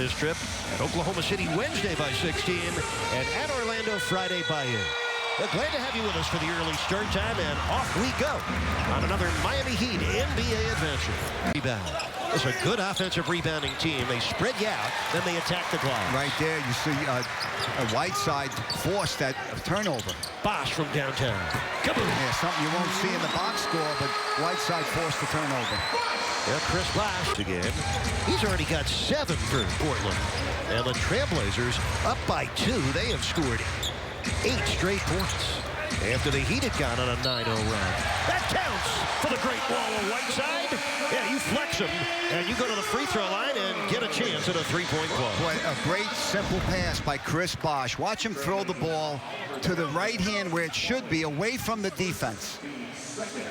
this trip. At Oklahoma City Wednesday by 16 and at Orlando Friday by 8. Glad to have you with us for the early start time, and off we go on another Miami Heat NBA adventure. Rebound. It's a good offensive rebounding team. They spread you out, then they attack the glass. Right there, you see Whiteside forced that turnover. Bosch from downtown. Kaboom! Yeah, something you won't see in the box score, but Whiteside forced the turnover. Yeah, Chris Bosch again. He's already got 7 for Portland. And the Trailblazers up by 2. They have scored 8 straight points after the Heat had gone on a 9-0 run. That counts for the great wall of Whiteside. Yeah, you flex him, and you go to the free throw line and get a chance at a three-point play. Boy, a great simple pass by Chris Bosch. Watch him throw the ball to the right hand where it should be, away from the defense.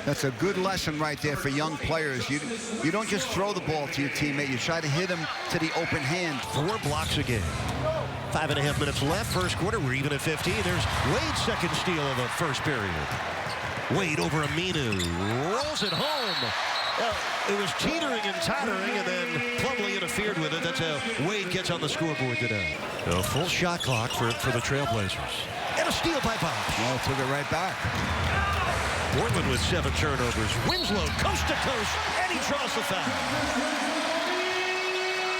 That's a good lesson right there for young players. You don't just throw the ball to your teammate. You try to hit him to the open hand. 4 blocks again. 5.5 minutes left, first quarter. We're even at 15. There's Wade's second steal of the first period. Wade over Aminu. Rolls it home. It was teetering and tottering, and then Plumlee interfered with it. That's how Wade gets on the scoreboard today. A full shot clock for the Trailblazers. And a steal by Bosch. Well, took it right back. Portland with 7 turnovers. Winslow coast to coast, and he draws the foul.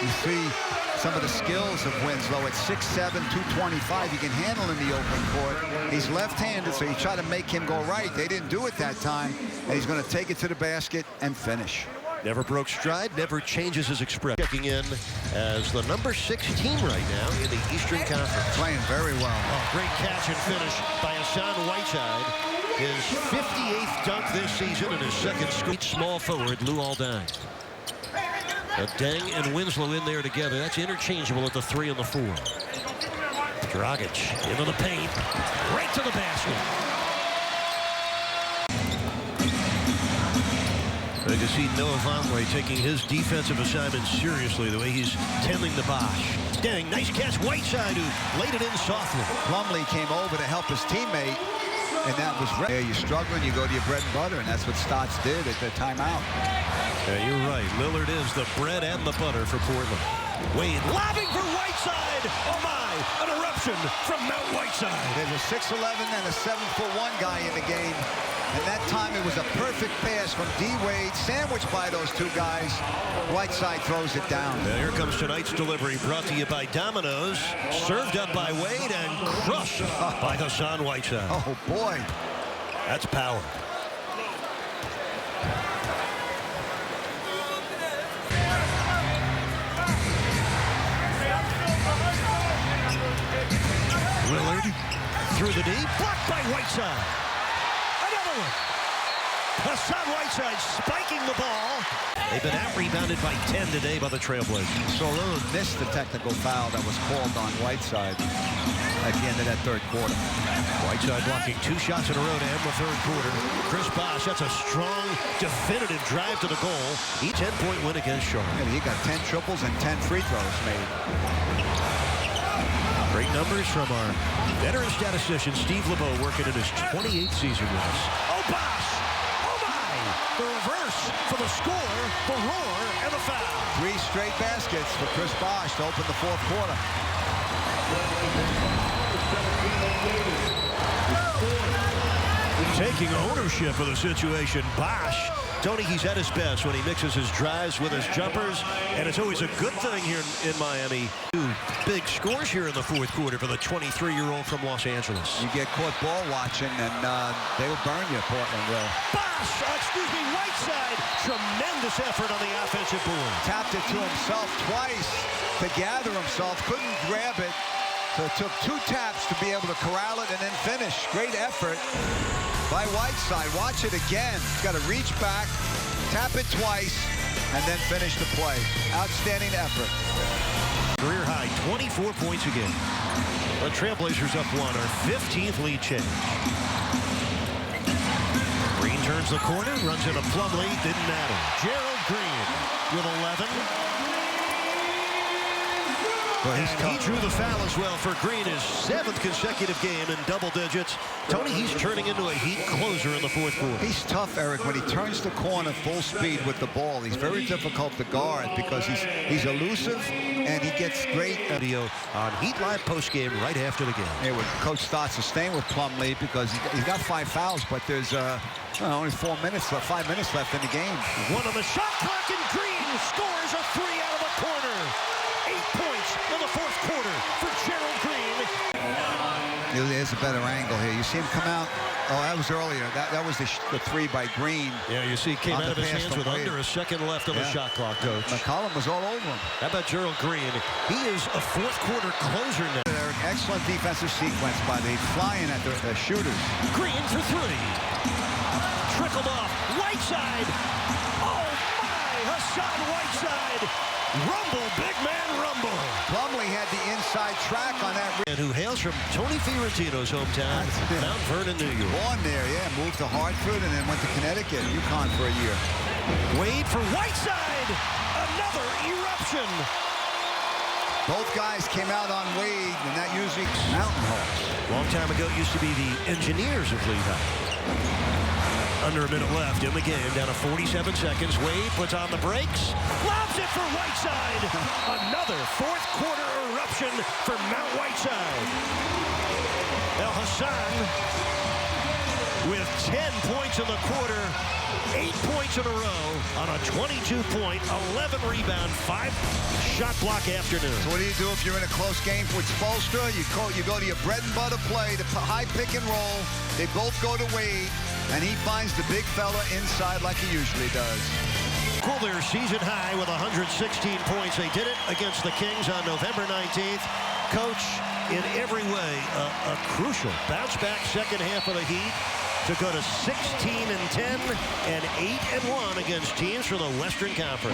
You see some of the skills of Winslow at 6'7", 225. He can handle in the open court. He's left-handed, so you try to make him go right. They didn't do it that time, and he's going to take it to the basket and finish. Never broke stride, never changes his expression. Checking in as the number 6 team right now in the Eastern Conference. Playing very well. Oh, great catch and finish by Hassan Whiteside. His 58th dunk this season and his second small forward, Lou Aldang. Deng and Winslow in there together. That's interchangeable at the 3 and the 4. Dragic into the paint, right to the basket. I can see Noah Vonleh taking his defensive assignment seriously, the way he's tending the Bosch. Deng, nice catch. Whiteside, who laid it in softly. Plumlee came over to help his teammate, and that was right. You're struggling, you go to your bread and butter, and that's what Stotts did at the timeout. Yeah, you're right. Lillard is the bread and the butter for Portland. Wade lobbing for Whiteside. Oh my, an eruption from Mount Whiteside. There's a 6'11" and a 7'1" guy in the game. And that time it was a perfect pass from D. Wade, sandwiched by those 2 guys. Whiteside throws it down. Now here comes tonight's delivery, brought to you by Domino's. Served up by Wade and crushed by Hassan Whiteside. Oh, boy. That's power. Lillard through the D, blocked by Whiteside. Another one. Hassan Whiteside spiking the ball. They've been out-rebounded by 10 today by the Trailblazers. So Lillard missed the technical foul that was called on Whiteside at the end of that 3rd quarter. Whiteside blocking 2 shots in a row to end the 3rd quarter. Chris Bosch, that's a strong, definitive drive to the goal. Each 10-point win against Charlotte. He got 10 triples and 10 free throws made. Great numbers from our veteran statistician, Steve LeBeau, working in his 28th season with us. Oh, Bosch! Oh, my! The reverse for the score, the roar, and the foul. 3 straight baskets for Chris Bosch to open the 4th quarter. Taking ownership of the situation, Bosch. Tony, he's at his best when he mixes his drives with his jumpers, and it's always a good thing here in Miami. 2 big scores here in the 4th quarter for the 23-year-old from Los Angeles. You get caught ball watching, and they will burn you, Portland will. Bosch, Whiteside, tremendous effort on the offensive board. Tapped it to himself twice to gather himself, couldn't grab it, so it took 2 taps to be able to corral it and then finish. Great effort by Whiteside. Watch it again. He's got to reach back, tap it twice, and then finish the play. Outstanding effort. Career high, 24 points a game. The Trailblazers up 1, our 15th lead change. Green turns the corner, runs into Plumlee, didn't matter. Gerald Green with 11. But he's And he drew the foul as well for Green, his 7th consecutive game in double digits. Tony, he's turning into a Heat closer in the 4th quarter. He's tough, Eric. When he turns the corner full speed with the ball, he's very difficult to guard because he's elusive and he gets great Video on Heat Live postgame right after the game. Here with Coach Stotts is staying with Plumlee because he's got 5 fouls, but there's only 4 minutes left, 5 minutes left in the game. One on the shot clock, and Green scores a 3 out of the corner. 8 points in the 4th quarter for Gerald Green. There's a better angle here. You see him come out. Oh, that was earlier. That was the 3 by Green. Yeah, you see, came On out of the his pass hands to with Wade. under a second left on the shot clock, Coach. McCollum was all over him. How about Gerald Green? He is a 4th quarter closer now. Excellent defensive sequence by the flying at the shooters. Green for 3. Trickled off. Whiteside. Oh, my! Hassan Whiteside. Rumble, big man, rumble. Plumlee had the inside track on that. And who hails from Tony Fiorentino's hometown, Mount Vernon, New York. Born there, yeah. Moved to Hartford and then went to Connecticut, UConn for a year. Wade for Whiteside. Another eruption. Both guys came out on Wade, and that usually Mountain Hawks. Long time ago, it used to be the Engineers of Lehigh. Under a minute left in the game, down to 47 seconds. Wade puts on the brakes, lobs it for Whiteside. Another 4th quarter eruption for Mount Whiteside. El Hassan with 10 points in the quarter, 8 points in a row on a 22-point, 11-rebound, 5-shot block afternoon. So what do you do if you're in a close game with Spoelstra? You go to your bread and butter play, the high pick and roll. They both go to Wade, and he finds the big fella inside like he usually does. Cool, their season high with 116 points. They did it against the Kings on November 19th. Coach, in every way, a crucial bounce-back second half of the Heat to go to 16-10 and 8-1 against teams from the Western Conference.